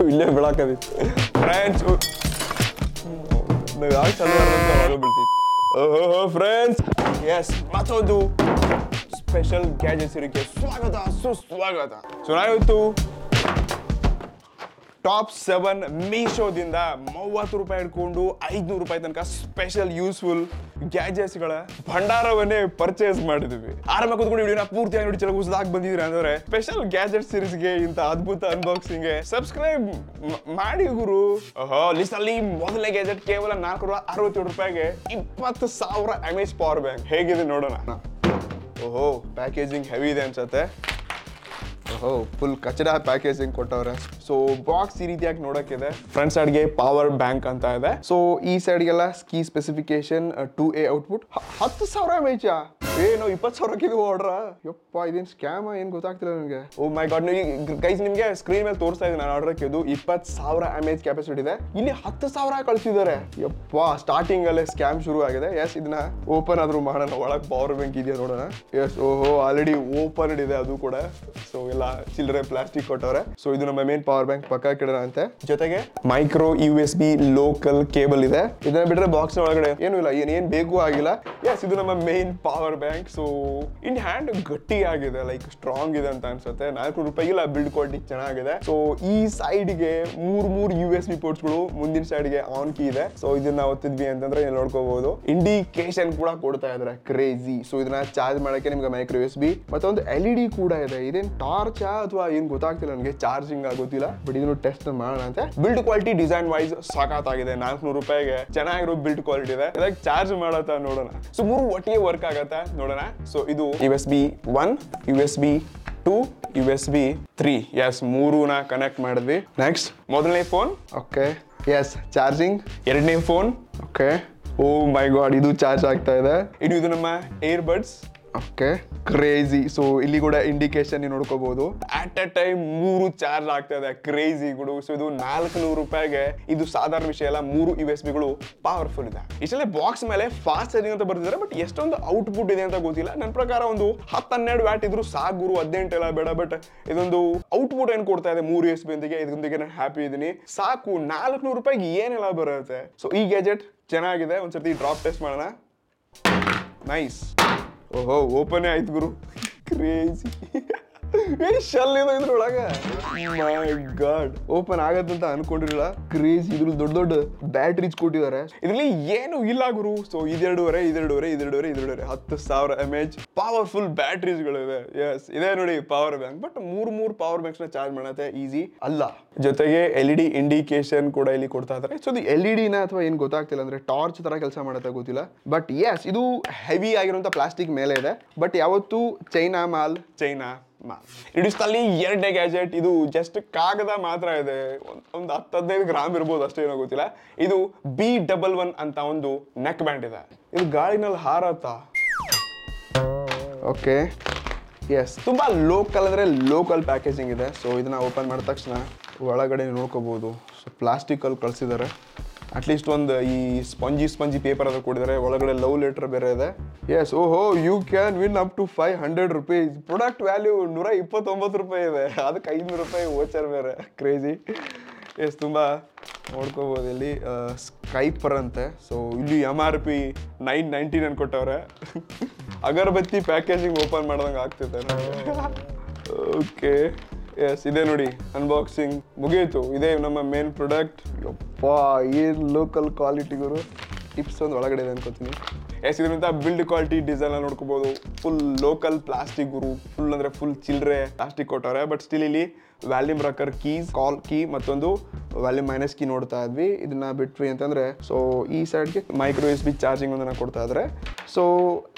ಇಲ್ಲೇ ಬಿಡಾಕದಿತ್ತು ಫ್ರೆಂಡ್ಸ್. ಯಾಕೆ ಚಲೋ ಅವಾಗ ಬೀಳ್ತಿತ್ತು. ಫ್ರೆಂಡ್ಸ್ ಎಸ್ ಮತ್ತೊಂದು ಸ್ಪೆಷಲ್ ಗ್ಯಾಜೆಟ್ಸ್ ಇರಕ್ಕೆ ಸ್ವಾಗತ ಸುಸ್ವಾಗತ. ಸೊ ನಾವಿತ್ತು ಟಾಪ್ 7 ಮೀಶೋದಿಂದ 30 ರೂಪಾಯಿ ಹಿಡ್ಕೊಂಡು 500 ರೂಪಾಯಿ ತನಕ ಸ್ಪೆಷಲ್ ಯೂಸ್ಫುಲ್ ಗ್ಯಾಜೆಟ್ಸ್ ಗಳ ಭಂಡಾರವನ್ನೇ ಪರ್ಚೇಸ್ ಮಾಡಿದ್ವಿ. ಆರಾಮ ಕೂತ್ಕೊಂಡು ವಿಡಿಯೋನ ಪೂರ್ತಿಯಾಗಿ ನೋಡಿ ಚಲೋ ಉಸ್ದಾಗಿ ಬಂದಿದ್ರಿ ಅಂದ್ರೆ ಸ್ಪೆಷಲ್ ಗ್ಯಾಜೆಟ್ ಸೀರೀಸ್ ಗೆ ಇಂತ ಅದ್ಭುತ ಅನ್ಬಾಕ್ಸಿಂಗ್ ಗೆ ಸಬ್ಸ್ಕ್ರೈಬ್ ಮಾಡಿ ಗುರು. ಲಿಸ್ಟ್ ಅಲ್ಲಿ ಮೊದಲನೇ ಗ್ಯಾಜೆಟ್ ಕೇವಲ 467 ರೂಪಾಯಿಗೆ 20,000 mAh ಪವರ್ ಬ್ಯಾಂಕ್. ಹೇಗಿದೆ ನೋಡೋಣ. ಓಹೋ ಪ್ಯಾಕೇಜಿಂಗ್ ಹೆವಿ ಇದೆ ಅನ್ಸತ್ತೆ. ಫುಲ್ ಕಚಡ ಪ್ಯಾಕೇಜಿಂಗ್ ಕೊಟ್ಟವ್ರೆ. ಸೊ ಬಾಕ್ಸ್ ಈ ರೀತಿಯಾಗಿ ನೋಡಕ್ಕಿದೆ. ಫ್ರಂಟ್ ಸೈಡ್ಗೆ ಪವರ್ ಬ್ಯಾಂಕ್ ಅಂತ ಇದೆ. ಸೊ ಈ ಸೈಡ್ಗೆಲ್ಲ key specification 2A output. 10,000 mAh ಏನು 20,000 ಆರ್ಡ್ರ. ಯಪ್ಪ ಇದೇನು ಸ್ಕ್ಯಾಮ್ ಏನ್ ಗೊತ್ತಾಗ್ತಿಲ್ಲ ನನಗೆ. ಓ ಮೈ ಗಾಡ್. ಗೈಸ್ ನಿಮ್ಗೆ ಸ್ಕ್ರೀನ್ ಮೇಲೆ ತೋರಿಸ್ತಾ ಇದ್ದೀನಿ ನಾನು ಆರ್ಡರ್ ಹಾಕಿದ್ದು 20,000 mAh ಕೆಪಾಸಿಟಿ ಇದೆ. ಇಲ್ಲಿ 10,000 ಕಳಿಸಿದ್ದಾರೆ. ಯಪ್ಪ ಸ್ಟಾರ್ಟಿಂಗ್ ಅಲ್ಲೇ ಸ್ಕ್ಯಾಮ್ ಶುರು ಆಗಿದೆ. ಎಸ್ ಇದನ್ನ ಓಪನ್ ಆದ್ರೂ ಮಾಡೋಣ. ಒಳಗೆ ಪವರ್ ಬ್ಯಾಂಕ್ ಇದೆಯಾ ನೋಡೋಣ. ಎಸ್ ಓಹೋ ಆಲ್ರೆಡಿ ಓಪನ್ ಇದೆ ಅದು ಕೂಡ. ಸೊ ಎಲ್ಲ ಚಿಲ್ಲರೆ ಪ್ಲಾಸ್ಟಿಕ್ ಕೊಟ್ಟವ್ರೆ. ಸೊ ಇದು ನಮ್ಮ ಮೇನ್ ಪವರ್ ಬ್ಯಾಂಕ್ ಪಕ್ಕ ಕಿಡೋಣ ಅಂತೆ. ಜೊತೆಗೆ ಮೈಕ್ರೋ USB ಲೋಕಲ್ ಕೇಬಲ್ ಇದೆ. ಇದನ್ನ ಬಿಟ್ರೆ ಬಾಕ್ಸ್ ಒಳಗಡೆ ಏನು ಇಲ್ಲ, ಏನ್ ಬೇಕು ಆಗಿಲ್ಲ. ಎಸ್ ಇದು ನಮ್ಮ main power bank. So in hand ಗಟ್ಟಿ ಆಗಿದೆ, ಲೈಕ್ ಸ್ಟ್ರಾಂಗ್ ಇದೆ ಅಂತ ಅನ್ಸುತ್ತೆ. 400 ರೂಪಾಯಿಗಿಲ್ಲ, ಬಿಲ್ಡ್ ಕ್ವಾಲಿಟಿ ಚೆನ್ನಾಗಿದೆ. ಸೊ ಈ ಸೈಡ್ಗೆ ಮೂರ್ USB ಪೋರ್ಟ್ಸ್ ಗಳು, ಮುಂದಿನ ಸೈಡ್ಗೆ ಆನ್ ಕೀ ಇದೆ. ಸೊ ಇದನ್ನ ಒತ್ತಿದ್ವಿ ಅಂತಂದ್ರೆ ನೋಡ್ಕೋಬಹುದು. ಇಂಡಿಕೇಶನ್ ಕೂಡ ಕೊಡ್ತಾ ಇದಾರೆ, ಕ್ರೇಜಿ. ಸೊ ಇದನ್ನ ಚಾರ್ಜ್ ಮಾಡಕ್ಕೆ ನಿಮ್ಗೆ ಮೈಕ್ರೋ USB ಮತ್ತೆ ಒಂದು LED ಕೂಡ ಇದೆ. ಇದೇನ್ ಟಾರ್ಚ್ ಅಥವಾ ಏನ್ ಗೊತ್ತಾಗ್ತಿಲ್ಲ ನನಗೆ, ಚಾರ್ಜಿಂಗ್ ಆಗೋದಿಲ್ಲ. ಬಟ್ ಇದನ್ನು ಟೆಸ್ಟ್ ಮಾಡೋಣ ಅಂತ. ಬಿಲ್ಡ್ ಕ್ವಾಲಿಟಿ ಡಿಸೈನ್ ವೈಸ್ ಸಾಕಾಗಿದೆ. 400 ರೂಪಾಯಿಗೆ ಚೆನ್ನಾಗಿರೋ ಬಿಲ್ಡ್ ಕ್ವಾಲಿಟಿ ಇದೆ. ಇದಕ್ಕೆ ಚಾರ್ಜ್ ಮಾಡತ್ತಾ ನೋಡೋಣ. ಸೊ 3 ಒಟ್ಟಿಗೆ ವರ್ಕ್ ಆಗತ್ತಾ ನೋಡೋಣ. ಸೊ ಇದು USB 1, USB 2, USB 3. S 3ನ connect ಮಾಡಿದ್ವಿ. ನೆಕ್ಸ್ಟ್ ಮೊದಲನೇ ಫೋನ್. Okay yes charging. ಎರಡನೇ ಫೋನ್. ಓಕೆ ಓ ಮೈ ಗಾಡ್ ಇದು ಚಾರ್ಜ್ ಆಗ್ತಾ ಇದೆ. ಇದು ನಮ್ಮ ಏರ್ಬಡ್ಸ್. Okay crazy. ಸೊ ಇಲ್ಲಿ ಕೂಡ ಇಂಡಿಕೇಶನ್ ನೀವು ನೋಡ್ಕೋಬಹುದು. ಅಟ್ ಅ ಟೈಮ್ 3 ಚಾರ್ಜ್ ಆಗ್ತಾ ಇದೆ. ಕ್ರೇಜಿ ಗುಡು. ಸೊ ಇದು 400 ರೂಪಾಯಿಗೆ ಇದು ಸಾಧಾರಣ ವಿಷಯ ಅಲ್ಲ. 3 USB ಗಳು ಪವರ್ಫುಲ್ ಇದೆ. ಇಷ್ಟಲ್ಲೇ ಬಾಕ್ಸ್ ಮೇಲೆ ಫಾಸ್ಟ್ ಚಾರ್ಜಿಂಗ್ ಅಂತ ಬರ್ತಿದ್ದಾರೆ. ಬಟ್ ಎಷ್ಟೊಂದು ಔಟ್ಪುಟ್ ಇದೆ ಅಂತ ಗೊತ್ತಿಲ್ಲ. ನನ್ನ ಪ್ರಕಾರ ಒಂದು 10-12 ವ್ಯಾಟ್ ಇದ್ರು ಸಾಕು ಗುರು. 18 ಎಲ್ಲ ಬೇಡ. ಬಟ್ ಇದೊಂದು ಔಟ್ಪುಟ್ ಏನ್ ಕೊಡ್ತಾ ಇದೆ 3 USB ಯೊಂದಿಗೆ. ಇದೊಂದಿಗೆ ನಾನು ಹ್ಯಾಪಿ ಇದೀನಿ. ಸಾಕು 400 ರೂಪಾಯಿಗೆ ಏನೆಲ್ಲ ಬರುತ್ತೆ. ಸೊ ಈ ಗ್ಯಾಜೆಟ್ ಚೆನ್ನಾಗಿದೆ. ಒಂದ್ಸತಿ ಡ್ರಾಪ್ ಟೆಸ್ಟ್ ಮಾಡೋಣ. ನೈಸ್. ಓಹೋ ಓಪನ್ ಆಯ್ತು ಗುರು. ಕ್ರೇಜಿ. ಶೆಲ್ ಇದೆ ಇದ್ರೊಳಗ. ಮೈ ಗಾಡ್ ಓಪನ್ ಆಗತ್ತಂತ ಅನ್ಕೊಂಡಿರಲಿಲ್ಲ. ಕ್ರೇಜಿ. ಇದ್ರಲ್ಲಿ ದೊಡ್ಡ ಬ್ಯಾಟ್ರೀಸ್ ಕೊಟ್ಟಿದ್ದಾರೆ. ಇದ್ರಲ್ಲಿ ಏನು ಇಲ್ಲ ಗುರು. ಸೊ 2.5 10,000 mAh ಪವರ್ಫುಲ್ ಬ್ಯಾಟ್ರೀಸ್ ಗಳು ಇದೆ. ಎಸ್ ಇದೆ ನೋಡಿ power bank. But 3 power banks ನ ಚಾರ್ಜ್ ಮಾಡತ್ತೆ ಈಸಿ ಅಲ್ಲ. ಜೊತೆಗೆ LED ಇಂಡಿಕೇಶನ್ ಕೂಡ ಇಲ್ಲಿ ಕೊಡ್ತಾ ಇದ್ದಾರೆ. ಸೊ ಇದು LED ನ ಅಥವಾ ಏನ್ ಗೊತ್ತಾಗ್ತಿಲ್ಲ, ಅಂದ್ರೆ ಟಾರ್ಚ್ ತರ ಕೆಲಸ ಮಾಡತ್ತೆ ಗೊತ್ತಿಲ್ಲ. ಬಟ್ ಎಸ್ ಇದು ಹೆವಿ ಆಗಿರುವಂತ ಪ್ಲಾಸ್ಟಿಕ್ ಮೇಲೆ ಇದೆ. ಬಟ್ ಯಾವತ್ತು ಚೈನಾ ಮಾಲ್. ಇಡಿಸ್ತಲ್ಲಿ 2ನೇ ಗ್ಯಾಜೆಟ್. ಇದು ಜಸ್ಟ್ ಕಾಗದ ಮಾತ್ರ ಇದೆ. ಒಂದು 10-15 ಗ್ರಾಮ್ ಇರ್ಬೋದು ಅಷ್ಟೇ, ಏನೋ ಗೊತ್ತಿಲ್ಲ. ಇದು B11 ಅಂತ ಒಂದು ನೆಕ್ ಬ್ಯಾಂಡ್ ಇದೆ. ಇದು ಗಾಳಿನಲ್ಲಿ ಹಾರತ್ತಾ. ಓಕೆ ಎಸ್ ತುಂಬಾ ಲೋಕಲ್ ಅಂದ್ರೆ ಲೋಕಲ್ ಪ್ಯಾಕೇಜಿಂಗ್ ಇದೆ. ಸೊ ಇದನ್ನ ಓಪನ್ ಮಾಡಿದ ತಕ್ಷಣ ಒಳಗಡೆ ನೋಡ್ಕೋಬಹುದು. ಸೊ ಪ್ಲಾಸ್ಟಿಕ್ ಅಲ್ಲಿ ಕಳ್ಸಿದ್ದಾರೆ. ಅಟ್ಲೀಸ್ಟ್ ಒಂದು ಈ ಸ್ಪಂಜಿ ಪೇಪರ್ ಅದ್ರ ಕೊಟ್ಟಿದ್ದಾರೆ. ಒಳಗಡೆ ಲವ್ ಲೆಟರ್ ಬೇರೆ ಇದೆ. ಎಸ್ ಓಹೋ you can win up to 500 rupees. Product value 129 ರೂಪಾಯಿ ಇದೆ. ಅದಕ್ಕೆ 500 ರೂಪಾಯಿ ವೋಚರ್ ಬೇರೆ. ಕ್ರೇಜಿ. ಎಸ್ ತುಂಬಾ ನೋಡ್ಕೋಬಹುದು. ಇಲ್ಲಿ ಸ್ಕೈಪರ್ ಅಂತೆ. ಸೊ ಇಲ್ಲಿ MRP 990 ಅನ್ಕೊಟ್ಟವ್ರೆ. ಅಗರಬತ್ತಿ ಪ್ಯಾಕೇಜಿಂಗ್ ಓಪನ್ ಮಾಡ್ದಂಗೆ ಆಗ್ತಿದೆ. ಓಕೆ ಎಸ್ ಇದೆ ನೋಡಿ ಅನ್ಬಾಕ್ಸಿಂಗ್ ಮುಗಿಯಿತು. ಇದೇ ನಮ್ಮ ಮೇನ್ ಪ್ರಾಡಕ್ಟ್. ಯಪ್ಪ ಏನ್ ಲೋಕಲ್ ಕ್ವಾಲಿಟಿ ಗುರು. ಟಿಪ್ಸ್ ಒಂದು ಒಳಗಡೆ ಇದೆ ಅನ್ಕೋತೀನಿ. ಎಸ್ ಇದರಿಂದ ಬಿಲ್ಡ್ ಕ್ವಾಲಿಟಿ ಡಿಸೈನ್ ನೋಡ್ಕೋಬಹುದು. ಫುಲ್ ಲೋಕಲ್ ಪ್ಲಾಸ್ಟಿಕ್ ಗುರು. ಫುಲ್ ಅಂದ್ರೆ ಫುಲ್ ಚಿಲ್ಡ್ರೆ ಪ್ಲಾಸ್ಟಿಕ್ ಕೊಟ್ಟವ್ರೆ. ಬಟ್ ಸ್ಟಿಲ್ ಇಲ್ಲಿ volume rocker keys, call key ಮತ್ತೊಂದು ವ್ಯಾಲ್ಯೂಮ್ ಮೈನಸ್ ಕೀ ನೋಡ್ತಾ ಇದ್ವಿ. ಇದನ್ನ ಬಿಟ್ವಿ ಅಂತಂದ್ರೆ ಸೊ ಈ ಸೈಡ್ಗೆ ಮೈಕ್ರೋ USB ಚಾರ್ಜಿಂಗ್ ಒಂದನ್ನ ಕೊಡ್ತಾ ಇದ್ರೆ. ಸೊ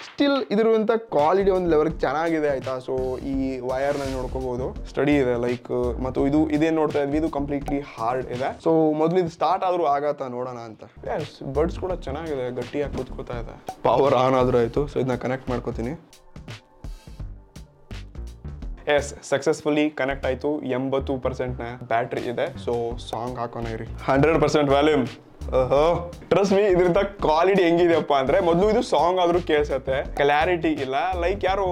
ಸ್ಟಿಲ್ ಇದಿರುವಂತ ಕ್ವಾಲಿಟಿ ಒಂದು ಲೆವೆಲ್ ಚೆನ್ನಾಗಿದೆ ಆಯ್ತಾ. ಸೊ ಈ ವೈರ್ ನ ನೋಡ್ಕೋಬಹುದು. ಸ್ಟಡಿ ಇದೆ ಲೈಕ್. ಮತ್ತು ಇದೇನ್ ನೋಡ್ತಾ ಇದ್ವಿ ಇದು ಕಂಪ್ಲೀಟ್ಲಿ ಹಾರ್ಡ್ ಇದೆ. ಸೊ ಮೊದಲು ಇದು ಸ್ಟಾರ್ಟ್ ಆದ್ರೂ ಆಗತ್ತಾ ನೋಡೋಣ ಅಂತ. ಎಸ್ ಬರ್ಡ್ಸ್ ಕೂಡ ಚೆನ್ನಾಗಿದೆ, ಗಟ್ಟಿಯಾಗಿ ಕೂತ್ಕೋತಾ ಇದೆ. ಪವರ್ ಆನ್ ಆದ್ರೂ ಆಯ್ತು. ಸೊ ಇದನ್ನ ಕನೆಕ್ಟ್ ಮಾಡ್ಕೋತೀನಿ. ಎಸ್ ಸಕ್ಸಸ್ಫುಲಿ ಕನೆಕ್ಟ್ ಆಯ್ತು. 80% ಬ್ಯಾಟ್ರಿ ಇದೆ. ಸೊ ಸಾಂಗ್ ಹಾಕೋಣ ಇರಿ. 100% ವ್ಯಾಲ್ಯೂಮ್. ಟ್ರಸ್ಟ್ ಮೀ ಇದರಿಂದ ಕ್ವಾಲಿಟಿ ಹೆಂಗಿದೆಯಪ್ಪ ಅಂದ್ರೆ ಮೊದಲು ಇದು ಸಾಂಗ್ ಆದ್ರೂ ಕೇಳಿಸತ್ತೆ. ಕ್ಲಾರಿಟಿ ಇಲ್ಲ. ಲೈಕ್ ಯಾರು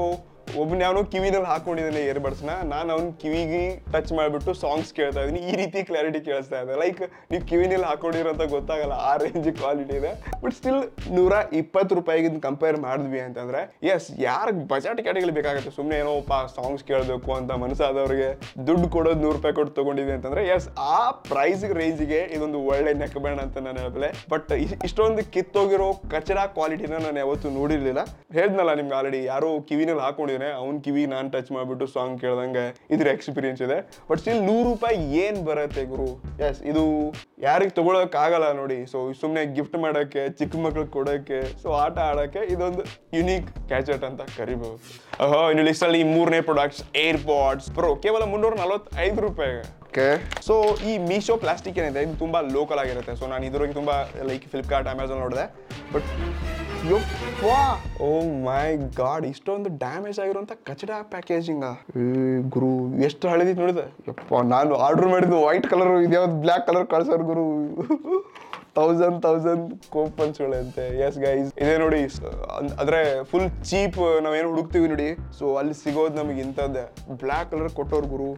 ಒಬ್ಬನ ಯಾವನು ಕಿವಿನಲ್ಲಿ ಹಾಕೊಂಡಿದ್ದಾನೆ ಇಯರ್ಬಡ್ಸ್ನ, ನಾನು ಅವ್ನ ಕಿವಿಗೆ ಟಚ್ ಮಾಡಿಬಿಟ್ಟು ಸಾಂಗ್ಸ್ ಕೇಳ್ತಾ ಇದ್ದೀನಿ. ಈ ರೀತಿ ಕ್ಲಾರಿಟಿ ಕೇಳಿಸ್ತಾ ಇದೆ. ಲೈಕ್ ನೀವು ಕಿವಿನಲ್ಲಿ ಹಾಕೊಂಡಿರೋ ಅಂತ ಗೊತ್ತಾಗಲ್ಲ, ಆ ರೇಂಜ್ ಕ್ವಾಲಿಟಿ ಇದೆ. ಬಟ್ ಸ್ಟಿಲ್ 120 ರೂಪಾಯಿಗೆ ಕಂಪೇರ್ ಮಾಡಿದ್ವಿ ಅಂತಂದ್ರೆ ಎಸ್, ಯಾರಿಗೆ ಬಜೆಟ್ ಕ್ಯಾಟಗರಿ ಬೇಕಾಗುತ್ತೆ, ಸುಮ್ಮನೆ ಏನೋಪ್ಪ ಸಾಂಗ್ಸ್ ಕೇಳಬೇಕು ಅಂತ ಮನಸ್ಸಾದವ್ರಿಗೆ ದುಡ್ಡು ಕೊಡೋದು 100 ರೂಪಾಯಿ ಕೊಟ್ಟು ತಗೊಂಡಿದ್ವಿ ಅಂತಂದ್ರೆ ಎಸ್, ಆ ಪ್ರೈಸ್ ರೇಂಜ್ಗೆ ಇದೊಂದು ಒಳ್ಳೆ ನೆಕ್ ಬ್ಯಾಂಡ್ ಅಂತ ನಾನು ಹೇಳ್ಬಲ್ಲೆ. ಬಟ್ ಇಷ್ಟೊಂದು ಕಿತ್ತೋಗಿರೋ ಕಚಡ ಕ್ವಾಲಿಟಿನ ನಾನು ಯಾವತ್ತೂ ನೋಡಿರ್ಲಿಲ್ಲ. ಹೇಳ್ದನಲ್ಲ ನಿಮ್ಗೆ ಆಲ್ರೆಡಿ, ಯಾರೋ ಕಿವಿನಲ್ಲಿ ಹಾಕೊಂಡಿದ್ರೆ ಅವ್ನ ಕಿವಿ ನಾನು ಟಚ್ ಮಾಡ್ಬಿಟ್ಟು ಸಾಂಗ್ ಕೇಳ್ದಂಗೆ ಇದ್ರ ಎಕ್ಸ್ಪೀರಿಯನ್ಸ್ ಇದೆ. ಬಟ್ ಸ್ಟಿಲ್ 100 ರೂಪಾಯಿ ಏನ್ ಬರುತ್ತೆ ಗುರು. ಎಸ್, ಇದು ಯಾರಿಗೆ ತಗೊಳಕ್ ಆಗಲ್ಲ ನೋಡಿ. ಸೊ ಸುಮ್ಮನೆ ಗಿಫ್ಟ್ ಮಾಡಕ್ಕೆ, ಚಿಕ್ಕ ಮಕ್ಳಿಗೆ ಕೊಡೋಕೆ, ಸೊ ಆಟ ಆಡಕ್ಕೆ ಇದೊಂದು ಯುನೀಕ್ ಗ್ಯಾಜೆಟ್ ಅಂತ ಕರಿಬಹುದು. ಇನ್ನು ಲಿಸ್ಟ್ ಅಲ್ಲಿ 3ನೇ ಪ್ರಾಡಕ್ಟ್ಸ್ ಏರ್ಪಾಡ್ಸ್ ಪ್ರೋ, ಕೇವಲ 345 ರೂಪಾಯಿ. ಸೊ ಈ ಮೀಶೋ ಪ್ಲಾಸ್ಟಿಕ್ ಏನಿದೆ ಇದು ತುಂಬಾ ಲೋಕಲ್ ಆಗಿರುತ್ತೆ. ಸೊ ನಾನು ಇದ್ರಿಗೆ ತುಂಬಾ ಲೈಕ್ ಫ್ಲಿಪ್ಕಾರ್ಟ್, ಅಮೆಝಾನ್ ನೋಡಿದೆ. ಬಟ್ ಓ ಮೈ ಗಾಡ್, ಇಷ್ಟೊಂದು ಡ್ಯಾಮೇಜ್ ಆಗಿರುವಂತ ಕಚಡ ಪ್ಯಾಕೇಜಿಂಗ್ ಗುರು. ಎಷ್ಟು ಹಳೆದಿತ್ತು ನೋಡಿದೆ ಯಪ್ಪ. ನಾನು ಆರ್ಡರ್ ಮಾಡಿದ್ದು ವೈಟ್ ಕಲರ್, ಇದ್ಯಾವ್ದು ಬ್ಲ್ಯಾಕ್ ಕಲರ್ ಕಳ್ಸೋರು ಗುರು. 1000 ಕೂಪನ್ಸ್ಗಳಂತೆ. ಎಸ್ ಗೈಸ್, ಇದೇ ನೋಡಿ. ಅಂದ್ರೆ ಫುಲ್ ಚೀಪ್ ನಾವೇನು ಹುಡುಕ್ತೀವಿ ನೋಡಿ, ಸೊ ಅಲ್ಲಿ ಸಿಗೋದು ನಮಗೆ ಇಂಥದ್ದೇ ಬ್ಲ್ಯಾಕ್ ಕಲರ್ ಕೊಟ್ಟೋರು ಗುರು.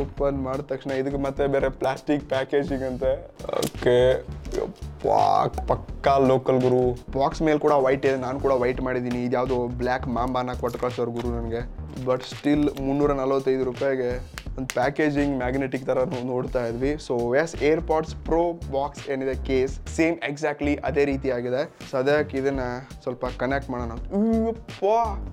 ಓಪನ್ ಮಾಡಿದ ತಕ್ಷಣ ಇದಕ್ಕೆ ಮತ್ತೆ ಬೇರೆ ಪ್ಲಾಸ್ಟಿಕ್ ಪ್ಯಾಕೇಜಿಂಗ್ ಅಂತೆ. ಓಕೆ, ಪಕ್ಕಾ ಲೋಕಲ್ ಗುರು. ಬಾಕ್ಸ್ ಮೇಲೆ ಕೂಡ ವೈಟ್ ಇದೆ, ನಾನು ಕೂಡ ವೈಟ್ ಮಾಡಿದ್ದೀನಿ. ಇದ್ಯಾವುದು ಬ್ಲ್ಯಾಕ್ ಮಾಂಬಾನ ಕೊಟ್ಟು ಕಳ್ಸೋರು ಗುರು ನನಗೆ. ಬಟ್ ಸ್ಟಿಲ್ 345 ರೂಪಾಯಿಗೆ ಒಂದು ಪ್ಯಾಕೇಜಿಂಗ್ ಮ್ಯಾಗ್ನೆಟಿಕ್ ತರ ನೋಡ್ತಾ ಇದ್ವಿ. So yes, AirPods Pro box ಏನಿದೆ ಕೇಸ್ ಸೇಮ್ ಎಕ್ಸಾಕ್ಟ್ಲಿ ಅದೇ ರೀತಿ ಆಗಿದೆ. ಸೊ ಅದಕ್ಕೆ ಇದನ್ನ ಸ್ವಲ್ಪ ಕನೆಕ್ಟ್ ಮಾಡೋಣ.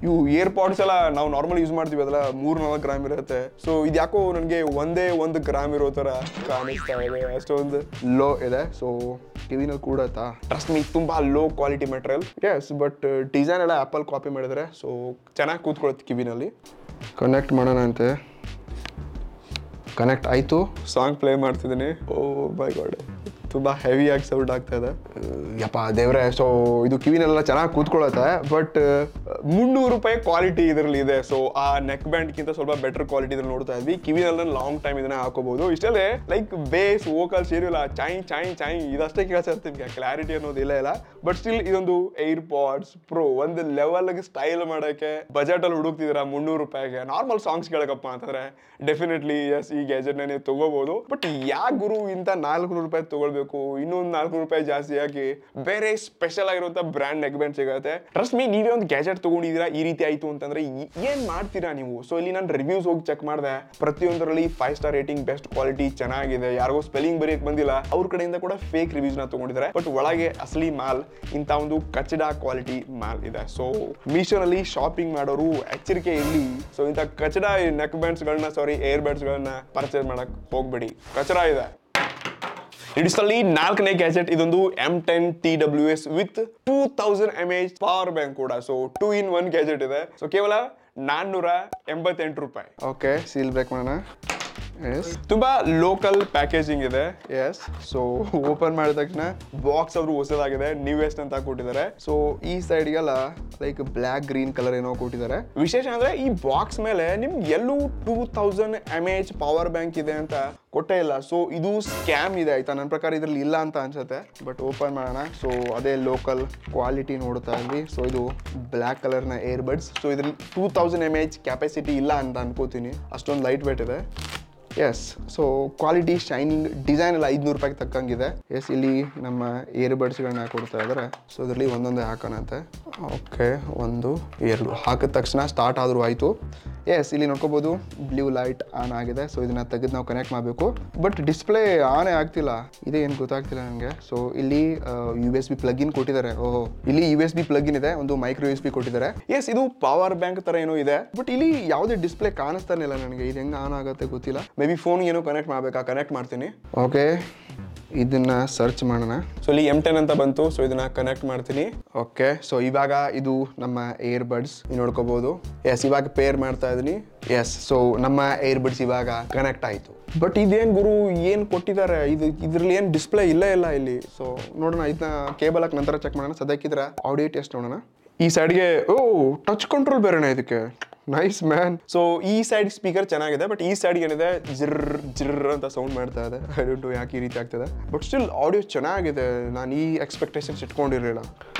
ಇವು ಏರ್ಪಾಡ್ಸ್ ಎಲ್ಲ ನಾವು ನಾರ್ಮಲ್ ಯೂಸ್ ಮಾಡ್ತೀವಿ, ಅದೆಲ್ಲ 3-4 ಗ್ರಾಮ್ ಇರುತ್ತೆ. ಸೊ ಇದು ಯಾಕೋ ನನಗೆ 1 ಗ್ರಾಮ್ ಇರೋ ತರ ಕಾಣಿಸ್ತಾ ಇದೆ, ಅಷ್ಟೊಂದು ಲೋ ಇದೆ. ಸೊ ಕಿವಿನಲ್ಲಿ ಕೂಡತ್ತಾ, ಟ್ರಸ್ಟ್ ಮೀ, ತುಂಬಾ low quality material. Yes, but design ಎಲ್ಲ ಆಪಲ್ ಕಾಪಿ ಮಾಡಿದ್ರೆ, ಸೊ ಚೆನ್ನಾಗಿ ಕೂತ್ಕೊಳ್ಳುತ್ತೆ ಕಿವಿನಲ್ಲಿ. ಕನೆಕ್ಟ್ ಮಾಡೋಣ ಅಂತೆ. ಕನೆಕ್ಟ್ ಆಯಿತು, ಸಾಂಗ್ ಪ್ಲೇ ಮಾಡ್ತಿದ್ದೀನಿ. ಓ ಮೈ ಗಾಡ್, ತುಂಬ ಹೆವಿಯಾಗಿ ಸೌಂಡ್ ಆಗ್ತಾ ಇದೆ. ಯಪ್ಪ ದೇವ್ರೆ. ಸೊ ಇದು ಕಿವಿನೆಲ್ಲ ಚೆನ್ನಾಗಿ ಕೂತ್ಕೊಳ್ಳುತ್ತೆ. ಬಟ್ 300 ರೂಪಾಯಿ ಕ್ವಾಲಿಟಿ ಇದರಲ್ಲಿ ಇದೆ. ಸೊ ಆ ನೆಕ್ ಬ್ಯಾಂಡ್ಗಿಂತ ಸ್ವಲ್ಪ ಬೆಟರ್ ಕ್ವಾಲಿಟಿ ಇದ್ರಲ್ಲಿ ನೋಡ್ತಾ ಇದ್ವಿ. ಕಿವಿನೆಲ್ಲ ಲಾಂಗ್ ಟೈಮ್ ಇದನ್ನ ಹಾಕೋಬಹುದು. ಇಷ್ಟಲ್ಲೇ ಲೈಕ್ ಬೇಸ್ ವೋಕಲ್ಸ್ ಏನಿಲ್ಲ, ಚೈ ಇದಷ್ಟೇ ಕೇಳಿಸ್ತಾ ಇರ್ತೀನಿ, ಕ್ಲಾರಿಟಿ ಅನ್ನೋದು ಇಲ್ಲ. ಬಟ್ ಸ್ಟಿಲ್ ಇದೊಂದು ಏರ್ಪಾಡ್ಸ್ ಪ್ರೋ ಒಂದು ಲೆವೆಲ್ಗೆ ಸ್ಟೈಲ್ ಮಾಡೋಕ್ಕೆ ಬಜೆಟ್ ಅಲ್ಲಿ ಹುಡುಕ್ತಿದ್ದೀರಾ 300 ರೂಪಾಯಿಗೆ ನಾರ್ಮಲ್ ಸಾಂಗ್ಸ್ ಕೇಳಕಪ್ಪ ಅಂತಂದ್ರೆ ಡೆಫಿನೆಟ್ಲಿ ಎಸ್, ಈ ಗ್ಯಾಜೆಟ್ ನೀವು ತಗೋಬಹುದು. ಬಟ್ ಯಾಕೆ ಗುರು ಇಂಥ 400 ರೂಪಾಯಿ ತಗೊಳ್ಬೇಕು, ಇನ್ನೊಂದು 400 ರೂಪಾಯಿ ಜಾಸ್ತಿ ಹಾಕಿ ಬೇರೆ ಸ್ಪೆಷಲ್ ಆಗಿರುವಂತ ಬ್ರ್ಯಾಂಡ್ ನೆಕ್ ಬ್ಯಾಂಡ್ ಸಿಗುತ್ತೆ. ಟ್ರಸ್ಟ್ ಮೀ, ನೀವೇ ಒಂದು ಗ್ಯಾಜೆಟ್ ತಗೊಂಡಿದ್ದೀರಾ ಈ ರೀತಿ ಆಯ್ತು ಅಂತಂದ್ರೆ ಏನ್ ಮಾಡ್ತೀರಾ ನೀವು? ಸೊ ಇಲ್ಲಿ ನಾನು ರಿವ್ಯೂಸ್ ಹೋಗಿ ಚೆಕ್ ಮಾಡಿದೆ, ಪ್ರತಿಯೊಂದರಲ್ಲಿ 5 ಸ್ಟಾರ್ ರೇಟಿಂಗ್, ಬೆಸ್ಟ್ ಕ್ವಾಲಿಟಿ, ಚೆನ್ನಾಗಿದೆ. ಯಾರಿಗೋ ಸ್ಪೆಲ್ಲಿಂಗ್ ಬರೆಯಕ್ ಬಂದಿಲ್ಲ, ಅವ್ರ ಕಡೆಯಿಂದ ಕೂಡ ಫೇಕ್ ರಿವ್ಯೂಸ್ ನ ತಗೊಂಡಿದ್ದಾರೆ. ಬಟ್ ಒಳಗೆ ಅಸಲಿ ಮಾಲ್ ಇಂಥ ಒಂದು ಕಚಡ ಕ್ವಾಲಿಟಿ ಮಾಲ್ ಇದೆ. ಸೊ ಮೀಶೋನಲ್ಲಿ ಶಾಪಿಂಗ್ ಮಾಡೋರು ಎಚ್ಚರಿಕೆ ಇರಲಿ. ಸೊ ಇಂಥ ಕಚಡ ನೆಕ್ ಬ್ಯಾಂಡ್ಸ್ ಗಳನ್ನ, ಸಾರಿ ಏರ್ ಬ್ಯಾಂಡ್ಸ್ ಗಳನ್ನ ಪರ್ಚೇಸ್ ಮಾಡಕ್ ಹೋಗ್ಬೇಡಿ, ಕಚಡ ಇದೆ. ಇಡಿಸಲ್ಲಿ 4ನೇ ಗ್ಯಾಜೆಟ್ ಇದೊಂದು M10 TWS with 2000 mAh power bank ಕೂಡ. ಸೊ 2-in-1 ಗ್ಯಾಜೆಟ್ ಇದೆ. ಸೊ ಕೇವಲ 488 ರೂಪಾಯಿ. ಓಕೆ, ಸೀಲ್ ಬ್ರೇಕ್ ಮಾಡೋಣ. ತುಂಬಾ ಲೋಕಲ್ ಪ್ಯಾಕೇಜಿಂಗ್ ಇದೆ. ಎಸ್, ಸೊ ಓಪನ್ ಮಾಡಿದ ತಕ್ಷಣ ಬಾಕ್ಸ್ ಅವರು ಹೊಸದಾಗಿದೆ, ನ್ಯೂಯೆಸ್ಟ್ ಅಂತ ಕೊಟ್ಟಿದ್ದಾರೆ. ಸೊ ಈ ಸೈಡ್ಗೆಲ್ಲ ಲೈಕ್ ಬ್ಲ್ಯಾಕ್ ಗ್ರೀನ್ ಕಲರ್ ಏನೋ ಕೊಟ್ಟಿದ್ದಾರೆ. ವಿಶೇಷ ಅಂದ್ರೆ ಈ ಬಾಕ್ಸ್ ಮೇಲೆ ನಿಮ್ಗೆ ಎಲ್ಲೂ 2000 mAh ಪವರ್ ಬ್ಯಾಂಕ್ ಇದೆ ಅಂತ ಕೊಟ್ಟೇ ಇಲ್ಲ. ಸೊ ಇದು ಸ್ಕ್ಯಾಮ್ ಇದೆ ಆಯ್ತಾ, ನನ್ನ ಪ್ರಕಾರ ಇದ್ರಲ್ಲಿ ಇಲ್ಲ ಅಂತ ಅನ್ಸುತ್ತೆ. ಬಟ್ ಓಪನ್ ಮಾಡೋಣ. ಸೊ ಅದೇ ಲೋಕಲ್ ಕ್ವಾಲಿಟಿ ನೋಡ್ತಾ ಇದ್ವಿ. ಸೊ ಇದು ಬ್ಲ್ಯಾಕ್ ಕಲರ್ ನ ಏರ್ಬಡ್ಸ್. ಸೊ ಇದ್ರಲ್ಲಿ 2000 mAh ಕ್ಯಾಪಾಸಿಟಿ ಇಲ್ಲ ಅಂತ ಅನ್ಕೋತೀನಿ, ಅಷ್ಟೊಂದು ಲೈಟ್ ವೇಟ್ ಇದೆ. Yes, so quality, shining, design ಎಲ್ಲ 500 ರೂಪಾಯಿಗೆ ತಕ್ಕಂಗಿದೆ. ಎಸ್, ಇಲ್ಲಿ ನಮ್ಮ ಏರ್ಬಡ್ಸ್ಗಳನ್ನ ಕೊಡ್ತಾ ಇದ್ದಾರೆ. ಸೊ ಇದರಲ್ಲಿ ಒಂದೊಂದೇ ಹಾಕೋಣ ಅಂತೆ. ಓಕೆ, 1 2 ಹಾಕಿದ ತಕ್ಷಣ ಸ್ಟಾರ್ಟ್ ಆದರೂ ಆಯಿತು. ಎಸ್, ಇಲ್ಲಿ ನೋಡ್ಕೋಬಹುದು ಬ್ಲೂ ಲೈಟ್ ಆನ್ ಆಗಿದೆ. ಸೊ ಇದನ್ನ ತೆಗೆದು ನಾವು ಕನೆಕ್ಟ್ ಮಾಡಬೇಕು. ಬಟ್ ಡಿಸ್ಪ್ಲೇ ಆನೇ ಆಗ್ತಿಲ್ಲ, ಇದೇ ಏನು ಗೊತ್ತಾಗ್ತಿಲ್ಲ ನನಗೆ. ಸೊ ಇಲ್ಲಿ USB ಪ್ಲಗ್-ಇನ್ ಕೊಟ್ಟಿದ್ದಾರೆ. ಓಹೋ, ಇಲ್ಲಿ USB ಪ್ಲಗ್-ಇನ್ ಇದೆ, ಒಂದು ಮೈಕ್ರೋ USB ಕೊಟ್ಟಿದ್ದಾರೆ. ಎಸ್, ಇದು ಪವರ್ ಬ್ಯಾಂಕ್ ತರ ಏನೋ ಇದೆ. ಬಟ್ ಇಲ್ಲಿ ಯಾವುದೇ ಡಿಸ್ಪ್ಲೇ ಕಾಣಿಸ್ತಾನೆ ಇಲ್ಲ ನನಗೆ. ಇದು ಹೆಂಗೆ ಆನ್ ಆಗುತ್ತೆ ಗೊತ್ತಿಲ್ಲ. ಮೇ ಬಿ ಫೋನ್ ಏನೋ ಕನೆಕ್ಟ್ ಮಾಡಬೇಕಾ, ಕನೆಕ್ಟ್ ಮಾಡ್ತೀನಿ. ಓಕೆ, ಇದನ್ನ ಸರ್ಚ್ ಮಾಡೋಣ. ಸೊ ಇಲ್ಲಿ M10 ಅಂತ ಬಂತು. ಸೊ ಇದನ್ನ ಕನೆಕ್ಟ್ ಮಾಡ್ತೀನಿ. ಓಕೆ, ಸೊ ಇವಾಗ ಇದು ನಮ್ಮ ಏರ್ಬಡ್ಸ್ ನೋಡ್ಕೋಬಹುದು. ಎಸ್, ಇವಾಗ ಪೇರ್ ಮಾಡ್ತಾ ಇದೀನಿ. ಎಸ್, ಸೊ ನಮ್ಮ ಏರ್ಬಡ್ಸ್ ಇವಾಗ ಕನೆಕ್ಟ್ ಆಯ್ತು. ಬಟ್ ಇದೇನ್ ಗುರು, ಏನ್ ಕೊಟ್ಟಿದ್ದಾರೆ, ಇದ್ರಲ್ಲಿ ಏನ್ ಡಿಸ್ಪ್ಲೇ ಇಲ್ಲ ಇಲ್ಲಿ. ಸೊ ನೋಡೋಣ, ಇದನ್ನ ಕೇಬಲ್ ಹಾಕಿ ನಂತರ ಚೆಕ್ ಮಾಡೋಣ. ಸದ್ಯಕ್ಕಿದ್ರ ಆಡಿಯೋ ಟೆಸ್ಟ್ ನೋಡೋಣ. ಈ ಸೈಡ್ಗೆ ಟಚ್ ಕಂಟ್ರೋಲ್ ಬೇರೆನಾ ಇದಕ್ಕೆ? Nice man. ಸೊ ಈ ಸೈಡ್ ಸ್ಪೀಕರ್ ಚೆನ್ನಾಗಿದೆ, ಬಟ್ ಈ ಸೈಡ್ ಏನಿದೆ ಜಿರ್ ಅಂತ ಸೌಂಡ್ ಮಾಡ್ತಾ ಇದೆ. ಐ ಡೋಂಟ್ ನೋ ಯಾಕೆ ಈ ರೀತಿ ಆಗ್ತದೆ, ಬಟ್ ಸ್ಟಿಲ್ ಆಡಿಯೋ ಚೆನ್ನಾಗಿದೆ. ನಾನು ಈ ಎಕ್ಸ್ಪೆಕ್ಟೇಷನ್ಸ್ ಇಟ್ಕೊಂಡಿರಲಿಲ್ಲ.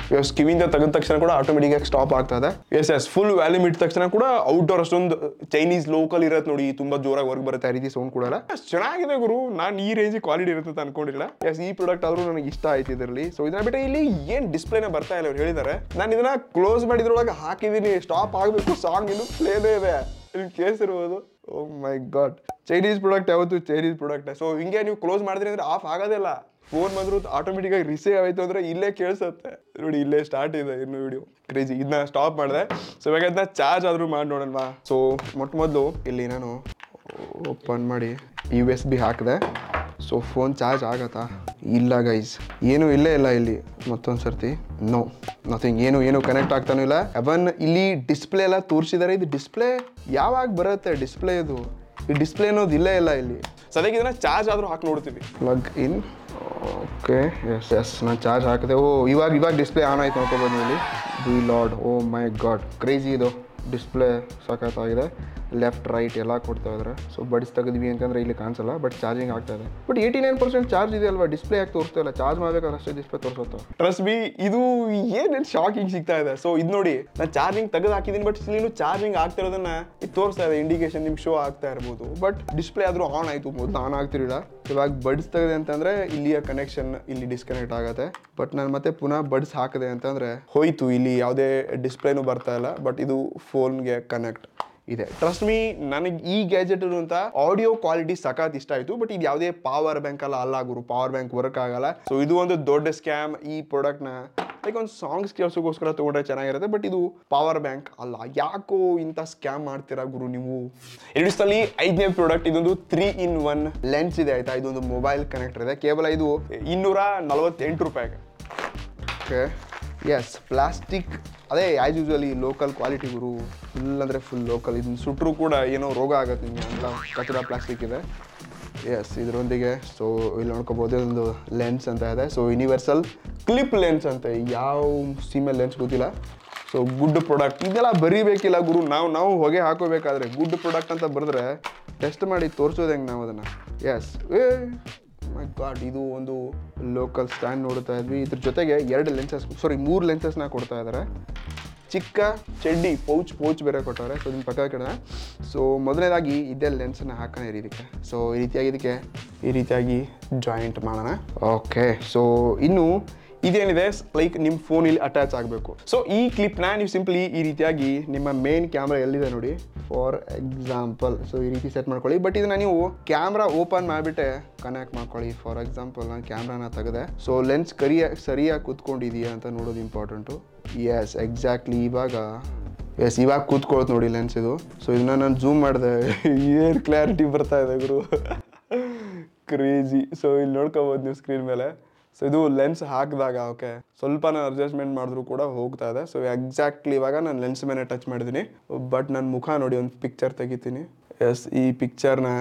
ಕಿವಿಯಿಂದ ತೆಗೆದ ತಕ್ಷಣ ಕೂಡ ಆಟೋಮೆಟಿಕ್ ಆಗಿ ಸ್ಟಾಪ್ ಆಗ್ತಾ ಇದೆ. ಎಸ್ ಫುಲ್ ವ್ಯಾಲ್ಯೂಮ್ ಇಟ್ಟ ತಕ್ಷಣ ಕೂಡ ಔಟ್ಡೋರ್ ಅಷ್ಟೊಂದು ಚೈನೀಸ್ ಲೋಕಲ್ ಇರತ್ತೆ ನೋಡಿ, ತುಂಬಾ ಜೋರಾಗಿ ಹೊರಗೆ ಬರುತ್ತೆ, ಆ ರೀತಿ ಸೌಂಡ್ ಕೊಡಲ್ಲ. ಚೆನ್ನಾಗಿದೆ ಗುರು. ನಾನು ಈ ರೇಂಜ್ ಕ್ವಾಲಿಟಿ ಇರುತ್ತೆ ಅಂತ ಅನ್ಕೊಂಡಿಲ್ಲ. ಈ ಪ್ರಾಡಕ್ಟ್ ಆದ್ರೂ ನನಗೆ ಇಷ್ಟ ಆಯ್ತು ಇದರಲ್ಲಿ. ಸೊ ಇದನ್ನ ಬಿಟ್ಟು ಇಲ್ಲಿ ಏನ್ ಡಿಸ್ಪ್ಲೇನ ಬರ್ತಾ ಇಲ್ಲ, ಅವ್ರು ಹೇಳಿದ್ದಾರೆ. ನಾನು ಇದನ್ನ ಕ್ಲೋಸ್ ಮಾಡಿದ್ರೊಳಗೆ ಹಾಕಿದೀನಿ, ಸ್ಟಾಪ್ ಆಗಬೇಕು, ಸಾಂಗ್ ಇನ್ನು ಪ್ಲೇನೇ ಇದೆ, ಕೇಸ್ ಇರ್ಬೋದು. ಓ ಮೈ ಗಾಡ್, ಚೈನೀಸ್ ಪ್ರಾಡಕ್ಟ್ ಯಾವತ್ತು ಚೈನೀಸ್ ಪ್ರಾಡಕ್ಟ್. ಸೊ ಹಿಂಗೆ ನೀವು ಕ್ಲೋಸ್ ಮಾಡಿದ್ರಿ ಅಂದ್ರೆ ಆಫ್ ಆಗೋದಿಲ್ಲ. ಫೋನ್ ಬಂದ್ರು ಆಟೋಮೆಟಿಕ್ ಆಗಿ ರಿಸೀವ್ ಆಯ್ತು ಅಂದ್ರೆ ಇಲ್ಲೇ ಕೇಳಿಸುತ್ತೆ ನೋಡಿ, ಇಲ್ಲೇ ಸ್ಟಾರ್ಟ್ ಇದೆ ಇನ್ನು ವಿಡಿಯೋ. ಕ್ರೇಜಿ. ಇದನ್ನ ಸ್ಟಾಪ್ ಮಾಡಿದೆ. ಸೊ ಇವಾಗ ಇದನ್ನ ಚಾರ್ಜ್ ಆದ್ರೂ ಮಾಡಿ ನೋಡಲ್ವಾ. ಸೊ ಮೊದಲು ಇಲ್ಲಿ ನಾನು ಓಪನ್ ಮಾಡಿ USB ಹಾಕಿದೆ. ಸೊ ಫೋನ್ ಚಾರ್ಜ್ ಆಗತ್ತಾ? ಇಲ್ಲ ಗೈಸ್, ಏನು ಇಲ್ಲೇ ಇಲ್ಲ ಇಲ್ಲಿ. ಮತ್ತೊಂದು ಸರ್ತಿ ನೋ, ನಥಿಂಗ್. ಏನು ಕನೆಕ್ಟ್ ಆಗ್ತಾನೂ ಇಲ್ಲ. ಅವನ್ ಇಲ್ಲಿ ಡಿಸ್ಪ್ಲೇ ಎಲ್ಲ ತೋರಿಸಿದ್ದಾರೆ. ಇದು ಡಿಸ್ಪ್ಲೇ ಯಾವಾಗ ಬರುತ್ತೆ? ಡಿಸ್ಪ್ಲೇ ಇದು ಈ ಡಿಸ್ಪ್ಲೇ ಅನ್ನೋದು ಇಲ್ಲೇ ಇಲ್ಲ ಇಲ್ಲಿ. ಸದ್ಯಕ್ಕೆ ಇದನ್ನ ಚಾರ್ಜ್ ಆದ್ರೂ ಹಾಕಿ ನೋಡ್ತೀವಿ. Plug in. ಓಕೆ, ಎಸ್ ನಾನು ಚಾರ್ಜ್ ಹಾಕಿದೆ. ಇವಾಗ ಡಿಸ್ಪ್ಲೇ ಆನ್ ಆಯ್ತು ನೋಡ್ಕೊಬೋದು ಇಲ್ಲಿ. ಡಿ ಲಾರ್ಡ್, ಓ ಮೈ ಗಾಡ್, ಕ್ರೇಜಿ ಇದು ಡಿಸ್ಪ್ಲೇ. ಸಾಕಾಗಿದೆ. ಲೆಫ್ಟ್ ರೈಟ್ ಎಲ್ಲ ಕೊಡ್ತಾ ಇದ್ದಾರೆ. ಸೊ ಬಡ್ಸ್ ತೆಗೆದ್ವಿ ಅಂತಂದ್ರೆ ಇಲ್ಲಿ ಕಾಣಿಸಲ್ಲ, ಬಟ್ ಚಾರ್ಜಿಂಗ್ ಆಗ್ತಾ ಇದೆ. ಬಟ್ 89% ಚಾರ್ಜ್ ಇದೆ ಅಲ್ವಾ, ಡಿಸ್ಪ್ಲೇ ಯಾಕೆ ತೋರಿಸ್ತಾ ಇಲ್ಲ? ಚಾರ್ಜ್ ಮಾಡ್ಬೇಕಾದ್ರೆ ಅಷ್ಟೇ ಡಿಸ್ಪ್ಲೇ ತೋರಿಸುತ್ತೆ. ಟ್ರಸ್ಟ್ ಬಿ, ಇದು ಏನೇನು ಶಾಕಿಂಗ್ ಸಿಗ್ತಾ ಇದೆ. ಸೊ ಇದು ನೋಡಿ, ನಾನು ಚಾರ್ಜಿಂಗ್ ತೆಗೆದು ಹಾಕಿದ್ದೀನಿ, ಬಟ್ ಇಲ್ಲಿ ಚಾರ್ಜಿಂಗ್ ಆಗ್ತಿರೋದನ್ನ ಇದು ತೋರಿಸ್ತಾ ಇದೆ. ಇಂಡಿಕೇಶನ್ ನಿಮ್ಗೆ ಶೋ ಆಗ್ತಾ ಇರ್ಬೋದು, ಬಟ್ ಡಿಸ್ಪ್ಲೇ ಆದ್ರೂ ಆನ್ ಆಯ್ತು. ಮೊದಲು ಆನ್ ಆಗ್ತಿರಲಿಲ್ಲ. ಇವಾಗ ಬಡ್ಸ್ ತೆಗೆದೆ ಅಂತಂದ್ರೆ ಇಲ್ಲಿಯ ಕನೆಕ್ಷನ್ ಇಲ್ಲಿ ಡಿಸ್ಕನೆಕ್ಟ್ ಆಗುತ್ತೆ. ಬಟ್ ನಾನು ಮತ್ತೆ ಪುನಃ ಬಡ್ಸ್ ಹಾಕಿದೆ ಅಂತಂದ್ರೆ ಹೋಯ್ತು, ಇಲ್ಲಿ ಯಾವುದೇ ಡಿಸ್ಪ್ಲೇನೂ ಬರ್ತಾ ಇಲ್ಲ, ಬಟ್ ಇದು ಫೋನ್ಗೆ ಕನೆಕ್ಟ್ ಇದೆ. ಟ್ರಸ್ಟ್ ಮೀ, ನನಗೆ ಈ ಗ್ಯಾಜೆಟ್ ಇರುವಂತ ಆಡಿಯೋ ಕ್ವಾಲಿಟಿ ಸಖತ್ ಇಷ್ಟ ಆಯ್ತು. ಬಟ್ ಇದು ಯಾವುದೇ ಪವರ್ ಬ್ಯಾಂಕ್ ಅಲ್ಲ ಗುರು, ಪವರ್ ಬ್ಯಾಂಕ್ ವರ್ಕ್ ಆಗಲ್ಲ. ಸೊ ಇದು ಒಂದು ದೊಡ್ಡ ಸ್ಕ್ಯಾಮ್. ಈ ಪ್ರಾಡಕ್ಟ್ ನ ಲೈಕ್ ಒಂದು ಸಾಂಗ್ಸ್ ಕೆಲಸಕ್ಕೋಸ್ಕರ ತಗೊಂಡ್ರೆ ಚೆನ್ನಾಗಿರುತ್ತೆ, ಬಟ್ ಇದು ಪವರ್ ಬ್ಯಾಂಕ್ ಅಲ್ಲ. ಯಾಕೋ ಇಂಥ ಸ್ಕ್ಯಾಮ್ ಮಾಡ್ತೀರಾ ಗುರು ನೀವು. ಇಡಿಸ್ಟಲ್ಲಿ 5ನೇ ಪ್ರಾಡಕ್ಟ್. ಇದೊಂದು 3-in-1 ಲೆನ್ಸ್ ಇದೆ ಆಯ್ತಾ. ಇದೊಂದು ಮೊಬೈಲ್ ಕನೆಕ್ಟರ್ ಇದೆ. ಕೇವಲ ಇದು 248 ರೂಪಾಯಿಗೆ. ಓಕೆ, ಎಸ್ ಪ್ಲಾಸ್ಟಿಕ್ ಅದೇ ಆ್ಯಸ್ ಯೂಸ್ವಲಿ ಲೋಕಲ್ ಕ್ವಾಲಿಟಿ ಗುರು. ಫುಲ್ ಅಂದರೆ ಫುಲ್ ಲೋಕಲ್. ಇದನ್ನ ಸುಟ್ಟರು ಕೂಡ ಏನೋ ರೋಗ ಆಗುತ್ತೆ ನಿಮಗೆ, ಎಲ್ಲ ಕಚಡ ಪ್ಲಾಸ್ಟಿಕ್ ಇದೆ. ಎಸ್ ಇದರೊಂದಿಗೆ ಸೊ ಇಲ್ಲಿ ನೋಡ್ಕೋಬೋದು ಒಂದು ಲೆನ್ಸ್ ಅಂತ ಇದೆ. ಸೊ ಯೂನಿವರ್ಸಲ್ ಕ್ಲಿಪ್ ಲೆನ್ಸ್ ಅಂತ, ಯಾವ ಸಿಮೆ ಲೆನ್ಸ್ ಗೊತ್ತಿಲ್ಲ. So good product. ಇದೆಲ್ಲ ಬರೀಬೇಕಿಲ್ಲ ಗುರು. ನಾವು ಹೊಗೆ ಹಾಕೋಬೇಕಾದ್ರೆ ಗುಡ್ ಪ್ರಾಡಕ್ಟ್ ಅಂತ ಬರೆದ್ರೆ ಟೆಸ್ಟ್ ಮಾಡಿ ತೋರಿಸೋದು ಹೆಂಗೆ ನಾವು ಅದನ್ನು. ಎಸ್ ಮೈ ಗಾಡ್, ಇದು ಒಂದು ಲೋಕಲ್ ಸ್ಟ್ಯಾಂಡ್ ನೋಡ್ತಾ ಇದ್ವಿ. ಇದ್ರ ಜೊತೆಗೆ 3 ಲೆನ್ಸಸ್ನ ಕೊಡ್ತಾ ಇದ್ದಾರೆ. ಚಿಕ್ಕ ಚಡ್ಡಿ ಪೌಚ್ ಬೇರೆ ಕೊಟ್ಟವ್ರೆ. ಸೊ ನಿಮ್ಮ ಪಕ್ಕ ಕಡೆ. ಸೊ ಮೊದಲನೇದಾಗಿ ಇದೇ ಲೆನ್ಸನ್ನ ಹಾಕೋಣ ಇದಕ್ಕೆ. ಸೊ ಈ ರೀತಿಯಾಗಿ ಜಾಯಿಂಟ್ ಮಾಡೋಣ. ಓಕೆ, ಸೊ ಇನ್ನು ಇದೇನಿದೆ ಲೈಕ್ ನಿಮ್ಮ ಫೋನ್ ಇಲ್ಲಿ ಅಟ್ಯಾಚ್ ಆಗಬೇಕು. ಸೊ ಈ ಕ್ಲಿಪ್ನ ನೀವು ಸಿಂಪ್ಲಿ ಈ ರೀತಿಯಾಗಿ ನಿಮ್ಮ ಮೇನ್ ಕ್ಯಾಮ್ರಾ ಎಲ್ಲಿದೆ ನೋಡಿ, ಫಾರ್ ಎಕ್ಸಾಂಪಲ್ ಸೊ ಈ ರೀತಿ ಸೆಟ್ ಮಾಡ್ಕೊಳ್ಳಿ. ಬಟ್ ಇದನ್ನ ನೀವು ಕ್ಯಾಮ್ರಾ ಓಪನ್ ಮಾಡಿಬಿಟ್ಟೆ ಕನೆಕ್ಟ್ ಮಾಡ್ಕೊಳ್ಳಿ. ಫಾರ್ ಎಕ್ಸಾಂಪಲ್ ನಾನು ಕ್ಯಾಮ್ರಾನ ತೆಗೆದೆ. ಸೊ ಲೆನ್ಸ್ ಸರಿಯಾಗಿ ಕೂತ್ಕೊಂಡಿದೆಯಾ ಅಂತ ನೋಡೋದು ಇಂಪಾರ್ಟೆಂಟು. ಎಸ್ ಎಕ್ಸಾಕ್ಟ್ಲಿ ಇವಾಗ ಕೂತ್ಕೊಳ್ತು ನೋಡಿ ಲೆನ್ಸ್ ಇದು. ಸೊ ಇದನ್ನ ನಾನು ಝೂಮ್ ಮಾಡಿದೆ, ಏನು ಕ್ಲಾರಿಟಿ ಬರ್ತಾ ಇದೆ ಗುರು, ಕ್ರೇಜಿ. ಸೊ ಇಲ್ಲಿ ನೋಡ್ಕೋಬೋದು ನೀವು ಸ್ಕ್ರೀನ್ ಮೇಲೆ. ಸೊ ಇದು ಲೆನ್ಸ್ ಹಾಕಿದಾಗ ಓಕೆ ಸ್ವಲ್ಪ ನಾನು ಅಡ್ಜಸ್ಟ್ಮೆಂಟ್ ಮಾಡಿದ್ರು ಕೂಡ ಹೋಗ್ತಾ ಇದೆ. ಸೊ ಎಕ್ಸಾಕ್ಟ್ಲಿ ಇವಾಗ ನಾನು ಲೆನ್ಸ್ ಮೇಲೆ ಟಚ್ ಮಾಡಿದ್ದೀನಿ. ಬಟ್ ನನ್ನ ಮುಖ ನೋಡಿ ಒಂದು ಪಿಕ್ಚರ್ ತೆಗಿತೀನಿ. ಎಸ್ ಈ ಪಿಕ್ಚರ್ನ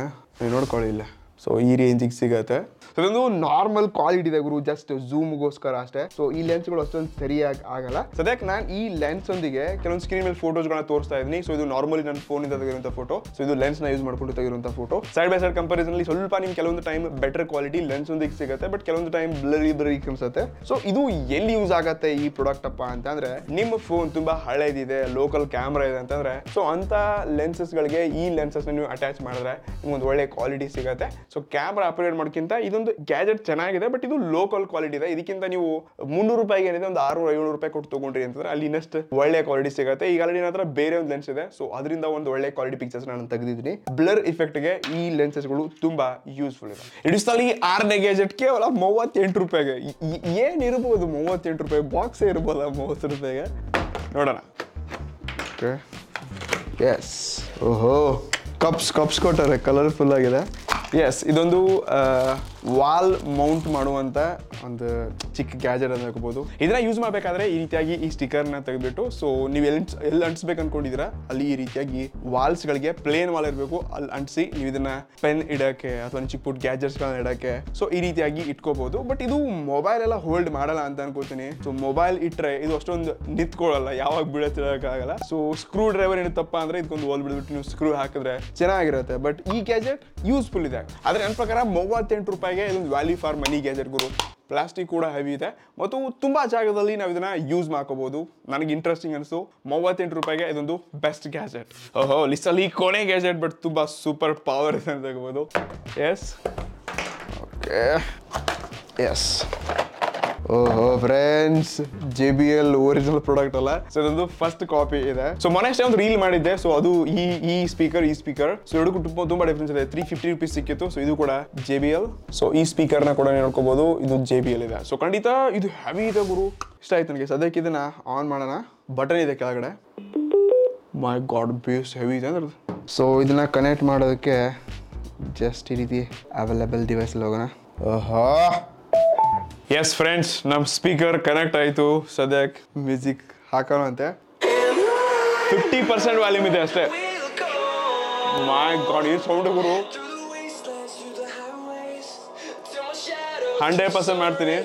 ನೋಡ್ಕೊಳ್ಳಿ ಇಲ್ಲ. ಸೊ ಈ ರೇಂಜಿಗೆ ಸಿಗತ್ತೆ. ಸೊ ಇದೊಂದು ನಾರ್ಮಲ್ ಕ್ವಾಲಿಟಿ ಇದೆ ಗುರು, ಜಸ್ಟ್ ಝೂಮ್ಗೋಸ್ಕರ ಅಷ್ಟೇ. ಸೊ ಈ ಲೆನ್ಸ್ಗಳು ಅಷ್ಟೊಂದು ಸರಿಯಾಗಿ ಆಗಲ್ಲ. ಸದ್ಯಕ್ಕೆ ನಾನು ಈ ಲೆನ್ಸ್ ಒಂದಿಗೆ ಕೆಲವೊಂದು ಸ್ಕ್ರೀನ್ ಮೇಲೆ ಫೋಟೋಸ್ಗಳನ್ನ ತೋರಿಸ್ತಾ ಇದ್ದೀನಿ. ಸೊ ಇದು ನಾರ್ಮಲಿ ನನ್ನ ಫೋನಿಂದ ತೆಗಿರುವಂಥ ಫೋಟೋ. ಸೊ ಇದು ಲೆನ್ಸ್ನ ಯೂಸ್ ಮಾಡ್ಕೊಂಡು ತೆಗಿರುವಂಥ ಫೋಟೋ. ಸೈಡ್ ಬೈ ಸೈಡ್ ಕಂಪಾರಿಸನ್ಲಿ ಸ್ವಲ್ಪ ನಿಮ್ಗೆ ಕೆಲವೊಂದು ಟೈಮ್ ಬೆಟರ್ ಕ್ವಾಲಿಟಿ ಲೆನ್ಸ್ ಒಂದಿಗೆ ಸಿಗುತ್ತೆ, ಬಟ್ ಕೆಲವೊಂದು ಟೈಮ್ ಬ್ಲರಿ ಕಾಣಿಸುತ್ತೆ. ಸೊ ಇದು ಎಲ್ಲಿ ಯೂಸ್ ಆಗುತ್ತೆ ಈ ಪ್ರಾಡಕ್ಟ್ ಅಪ್ಪ ಅಂತಂದ್ರೆ, ನಿಮ್ಮ ಫೋನ್ ತುಂಬಾ ಹಳೇದಿದೆ, ಲೋಕಲ್ ಕ್ಯಾಮ್ರಾ ಇದೆ ಅಂತಂದ್ರೆ, ಸೊ ಅಂತ ಲೆನ್ಸಸ್ಗಳಿಗೆ ಈ ಲೆನ್ಸಸ್ ನೀವು ಅಟ್ಯಾಚ್ ಮಾಡಿದ್ರೆ ನಿಮ್ಗೊಂದು ಒಳ್ಳೆ ಕ್ವಾಲಿಟಿ ಸಿಗುತ್ತೆ. ಸೊ ಕ್ಯಾಮ್ರಾ ಅಪ್ಗ್ರೇಡ್ ಮಾಡೋಕ್ಕಿಂತ ಇದೊಂದು ಗ್ಯಾಜೆಟ್ ಚೆನ್ನಾಗಿದೆ, ಬಟ್ ಇದು ಲೋಕಲ್ ಕ್ವಾಲಿಟಿ ಇದೆ. ಇದಕ್ಕಿಂತ ನೀವು 300 ರೂಪಾಯಿಗೆ ಏನಿದೆ ಒಂದು 600-700 ರೂಪಾಯಿ ಕೊಟ್ಟು ತಗೊಂಡ್ರಿ ಅಂತಂದ್ರೆ ಅಲ್ಲಿ ಇನ್ನಷ್ಟು ಒಳ್ಳೆ ಕ್ವಾಲಿಟಿ ಸಿಗುತ್ತೆ. ಈಗ ಆಲ್ರೆಡಿ ನನ್ನ ಹತ್ರ ಬೇರೆ ಒಂದು ಲೆನ್ಸ್ ಇದೆ. ಸೊ ಅದರಿಂದ ಒಂದು ಒಳ್ಳೆ ಕ್ವಾಲಿಟಿ ಪಿಕ್ಚರ್ಸ್ ನಾನು ತೆಗೆದಿದ್ದೀನಿ. ಬ್ಲರ್ ಇಫೆಕ್ಟ್ಗೆ ಈ ಲೆನ್ಸಸ್ಗಳು ತುಂಬಾ ಯೂಸ್ಫುಲ್ ಇದೆ. ಇಡಿಸ್ಟಲ್ಲಿ 6ನೇ ಗ್ಯಾಜೆಟ್ ಕೇವಲ 38 ರೂಪಾಯಿಗೆ. ಏನಿರ್ಬೋದು 38 ರೂಪಾಯಿ? ಬಾಕ್ಸೇ ಇರ್ಬೋದಾ 30 ರೂಪಾಯಿಗೆ? ನೋಡೋಣ. ಎಸ್ ಓಹೋ ಕಪ್ಸ್ ಕೊಟ್ಟಾರೆ, ಕಲರ್ಫುಲ್ ಆಗಿದೆ. ಎಸ್, ಇದೊಂದು ವಾಲ್ ಮೌಂಟ್ ಮಾಡುವಂತ ಒಂದು ಚಿಕ್ಕ ಗ್ಯಾಜೆಟ್ ಅಂತ ಹೇಳ್ಬೋದು. ಇದನ್ನ ಯೂಸ್ ಮಾಡಬೇಕಾದ್ರೆ ಈ ರೀತಿಯಾಗಿ ಈ ಸ್ಟಿಕರ್ನ ತೆಗೆದ್ಬಿಟ್ಟು, ಸೊ ನೀವು ಎಲ್ಲಿ ಅಂಟಿಸ್ಬೇಕು ಅನ್ಕೊಂಡಿದ್ದೀರಾ ಅಲ್ಲಿ ಈ ರೀತಿಯಾಗಿ ವಾಲ್ಸ್ಗಳಿಗೆ ಪ್ಲೇನ್ ವಾಲ್ ಇರಬೇಕು, ಅಲ್ಲಿ ಅಂಟಿಸಿ ನೀವು ಇದನ್ನ ಪೆನ್ ಇಡಕ್ಕೆ ಅಥವಾ ಚಿಕ್ಕ ಪುಟ್ ಗ್ಯಾಜೆಟ್ಸ್ಗಳನ್ನ ಇಡಕ್ಕೆ ಸೊ ಈ ರೀತಿಯಾಗಿ ಇಟ್ಕೋಬಹುದು. ಬಟ್ ಇದು ಮೊಬೈಲ್ ಎಲ್ಲ ಹೋಲ್ಡ್ ಮಾಡಲ್ಲ ಅಂತ ಅನ್ಕೋತೀನಿ. ಸೊ ಮೊಬೈಲ್ ಇಟ್ರೆ ಇದು ಅಷ್ಟೊಂದು ನಿಂತ್ಕೊಳ್ಳಲ್ಲ, ಯಾವಾಗ ಬೀಳಕ್ಕಾಗಲ್ಲ. ಸೊ ಸ್ಕ್ರೂ ಡ್ರೈವರ್ ಏನತ್ತಪ್ಪ ಅಂದ್ರೆ ಇದಕ್ಕೊಂದು ಹೋಲ್ ಬಿಡ್ಬಿಟ್ಟು ನೀವು ಸ್ಕ್ರೂ ಹಾಕಿದ್ರೆ ಚೆನ್ನಾಗಿರುತ್ತೆ. ಬಟ್ ಈ ಗ್ಯಾಜೆಟ್ ಯೂಸ್ಫುಲ್ ಇದೆ. ಆದ್ರೆ ನನ್ನ ಪ್ರಕಾರ 38 ರೂಪಾಯಿಗೆ ಇದೊಂದು value for money gadget Guru. Plastic ಕೂಡ ಹೆವಿ ಇದೆ ಮತ್ತು ತುಂಬಾ ಜಾಗದಲ್ಲಿ ನಾವು ಇದನ್ನ ಯೂಸ್ ಮಾಡ್ಕೋಬಹುದು. ನನಗೆ ಇಂಟ್ರೆಸ್ಟಿಂಗ್ ಅನಿಸ್ತು. 38 ರೂಪಾಯಿಗೆ ಇದೊಂದು ಬೆಸ್ಟ್ ಗ್ಯಾಜೆಟ್. ಓಹೋ, ಲಿಸ್ಟಲ್ಲಿ ಕೊನೆ ಗ್ಯಾಜೆಟ್, ಬಟ್ ತುಂಬಾ ಸೂಪರ್ ಪವರ್ ಇದೆ ಅಂತ ಹೇಳ್ಬೋದು. Yes, okay, yes. ಓಹೋ ಫ್ರೆಂಡ್ಸ್, JBL ಒರಿಜಿನಲ್ ಪ್ರಾಡಕ್ಟ್ ಅಲ್ಲ, ಸೊ ಇದೊಂದು ಫಸ್ಟ್ ಕಾಪಿ ಇದೆ. ಸೊ ಮೊನ್ನೆ ಒಂದು ರೀಲ್ ಮಾಡಿದ್ದೆ. ಸೊ ಅದು ಈ ಸ್ಪೀಕರ್ ಸೊ ಎರಡಕ್ಕೂ ತುಂಬಾ ಡಿಫ್ರೆನ್ಸ್ ಇದೆ. 350 ರೂಪೀಸ್ ಸಿಕ್ಕಿತ್ತು. ಸೊ ಇದು ಕೂಡ JBL. ಸೊ ಈ ಸ್ಪೀಕರ್ನ ಕೂಡ ನೋಡ್ಕೋಬಹುದು, ಇದು JBL ಇದೆ. ಸೊ ಖಂಡಿತ ಇದು ಹೆವಿ ಇದೆ ಗುರು, ಇಷ್ಟ ಆಯ್ತು ನನಗೆ. ಸದ್ಯಕ್ಕೆ ಇದನ್ನ ಆನ್ ಮಾಡೋಣ. ಬಟನ್ ಇದೆ ಕೆಳಗಡೆ. ಮೈ ಗಾಡ್, ಬೇಸ್ ಹೆವಿ ಇದೆ ಅಂದ್ರೆ. ಸೊ ಇದನ್ನ ಕನೆಕ್ಟ್ ಮಾಡೋದಕ್ಕೆ ಜಸ್ಟ್ ಈ ರೀತಿ ಅವೈಲೇಬಲ್ ಡಿವೈಸ್ ಹೋಗೋಣ. ಓಹೋ, ಎಸ್ ಫ್ರೆಂಡ್ಸ್, ನಮ್ಮ ಸ್ಪೀಕರ್ ಕನೆಕ್ಟ್ ಆಯಿತು. ಸದ್ಯಕ್ಕೆ ಮ್ಯೂಸಿಕ್ ಹಾಕೋಣ ಅಂತೆ. 50% ವ್ಯಾಲ್ಯೂಮ್ ಇದೆ ಅಷ್ಟೇ. ಮೈ ಗಾಡ್, ಏನು ಸೌಂಡ್ ಗುರು. 100% ಮಾಡ್ತೀನಿ.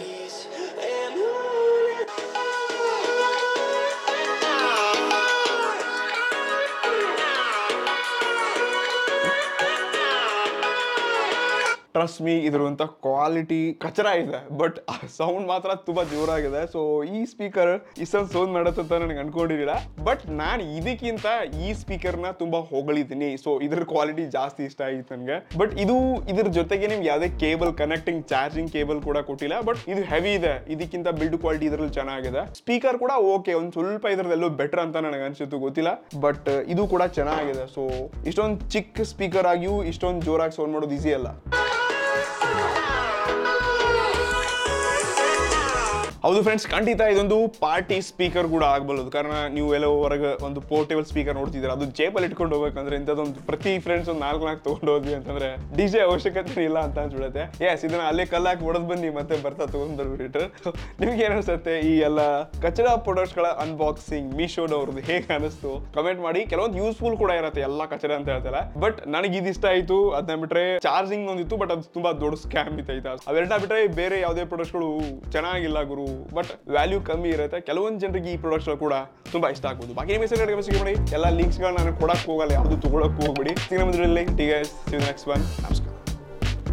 ಟ್ರಸ್ಟ್ ಮೀ, ಇದ್ರಂತ ಕ್ವಾಲಿಟಿ ಕಚರ ಇದೆ, ಬಟ್ ಸೌಂಡ್ ಮಾತ್ರ ತುಂಬಾ ಜೋರಾಗಿದೆ. ಸೊ ಈ ಸ್ಪೀಕರ್ ಇಷ್ಟೊಂದು ಸೌಂಡ್ ಮಾಡತ್ತಂತ ನನಗೆ ಅನ್ಕೊಂಡಿರಲಿಲ್ಲ. ಬಟ್ ನಾನು ಇದಕ್ಕಿಂತ ಈ ಸ್ಪೀಕರ್ನ ತುಂಬಾ ಹೊಗಳಿದ್ದೀನಿ. ಸೊ ಇದ್ರ ಕ್ವಾಲಿಟಿ ಜಾಸ್ತಿ ಇಷ್ಟ ಆಗಿತ್ತು ನನಗೆ. ಬಟ್ ಇದ್ರ ಜೊತೆಗೆ ನಿಮ್ಗೆ ಯಾವುದೇ ಕೇಬಲ್ ಕನೆಕ್ಟಿಂಗ್ ಚಾರ್ಜಿಂಗ್ ಕೇಬಲ್ ಕೂಡ ಕೊಟ್ಟಿಲ್ಲ. ಬಟ್ ಇದು ಹೆವಿ ಇದೆ, ಇದಕ್ಕಿಂತ ಬಿಲ್ಡ್ ಕ್ವಾಲಿಟಿ ಇದರಲ್ಲಿ ಚೆನ್ನಾಗಿದೆ. ಸ್ಪೀಕರ್ ಕೂಡ ಓಕೆ, ಒಂದು ಸ್ವಲ್ಪ ಇದ್ರದ್ದೆಲ್ಲೂ ಬೆಟರ್ ಅಂತ ನನಗೆ ಅನ್ಸಿತ್ತು, ಗೊತ್ತಿಲ್ಲ. ಬಟ್ ಇದು ಕೂಡ ಚೆನ್ನಾಗಿದೆ. ಸೊ ಇಷ್ಟೊಂದು ಚಿಕ್ಕ ಸ್ಪೀಕರ್ ಆಗಿಯೂ ಇಷ್ಟೊಂದು ಜೋರಾಗಿ ಸೌಂಡ್ ಮಾಡೋದು ಈಸಿ ಅಲ್ಲ. ಹೌದು ಫ್ರೆಂಡ್ಸ್, ಖಂಡಿತ ಇದೊಂದು ಪಾರ್ಟಿ ಸ್ಪೀಕರ್ ಕೂಡ ಆಗಬಲ್ಲದು. ಕಾರಣ ನೀವು ಎಲ್ಲೋ ಹೊರಗೆ ಒಂದು ಪೋರ್ಟೇಬಲ್ ಸ್ಪೀಕರ್ ನೋಡ್ತಿದ್ದೀರಾ, ಅದು ಜೇಬಲ್ಲಿ ಇಟ್ಕೊಂಡು ಹೋಗ್ಬೇಕಂದ್ರೆ ಇಂಥದ್ದೊಂದು ಪ್ರತಿ ಫ್ರೆಂಡ್ಸ್ ಒಂದು 4 ತೊಗೊಂಡು ಹೋದ್ವಿ ಅಂತಂದ್ರೆ DJ ಅವಶ್ಯಕತೆ ಇಲ್ಲ ಅಂತ ಅನ್ಸ್ಬಿಡುತ್ತೆ. ಎಸ್, ಇದನ್ನ ಅಲ್ಲೇ ಕಲ್ಲಾಕಿ ಹೊಡೆದ್ ಬನ್ನಿ, ಮತ್ತೆ ಬರ್ತಾ ತಗೊಂಡ್ಬರ್ಬಿಟ್ರೆ. ನಿಮ್ಗೆ ಏನಿಸುತ್ತೆ ಈ ಎಲ್ಲ ಕಚಡ ಪ್ರಾಡಕ್ಟ್ಸ್ಗಳ ಅನ್ಬಾಕ್ಸಿಂಗ್ ಮೀಶೋದವ್ರದ್ದು ಹೇಗೆ ಅನಿಸ್ತು ಕಮೆಂಟ್ ಮಾಡಿ. ಕೆಲವೊಂದು ಯೂಸ್ಫುಲ್ ಕೂಡ ಇರುತ್ತೆ, ಎಲ್ಲ ಕಚಡ ಅಂತ ಹೇಳ್ತಲ್ಲ. ಬಟ್ ನನಗೆ ಇದು ಇಷ್ಟ ಆಯ್ತು. ಅದನ್ನ ಬಿಟ್ರೆ ಚಾರ್ಜಿಂಗ್ ಒಂದಿತ್ತು, ಬಟ್ ಅದು ತುಂಬಾ ದೊಡ್ಡ ಸ್ಕ್ಯಾಮ್ ಇತ್ತು. ಅವೆರಡ ಬಿಟ್ರೆ ಬೇರೆ ಯಾವುದೇ ಪ್ರಾಡಕ್ಟ್ಸ್ಗಳು ಚೆನ್ನಾಗಿಲ್ಲ ಗುರು. ಬಟ್ ವ್ಯಾಲ್ಯೂ ಕಮ್ಮಿ ಇರುತ್ತೆ. ಕೆಲವೊಂದು ಜನರಿಗೆ ಈ ಪ್ರಾಡಕ್ಟ್ಸ್ ಕೂಡ ತುಂಬಾ ಇಷ್ಟ ಆಗ್ಬೋದು. ಬಾಕಿ ಮೆಸೇಜ್ ಮಾಡಿ. ಎಲ್ಲ ಲಿಂಕ್ಸ್ಗಳನ್ನ ನಾನು ಕೊಡಕ್ಕೆ ಹೋಗಲ್ಲ, ಯಾವುದು ತಗೊಳಕ್ ಹೋಗ್ಬಿಡಿ. Next one. ನಮಸ್ಕಾರ.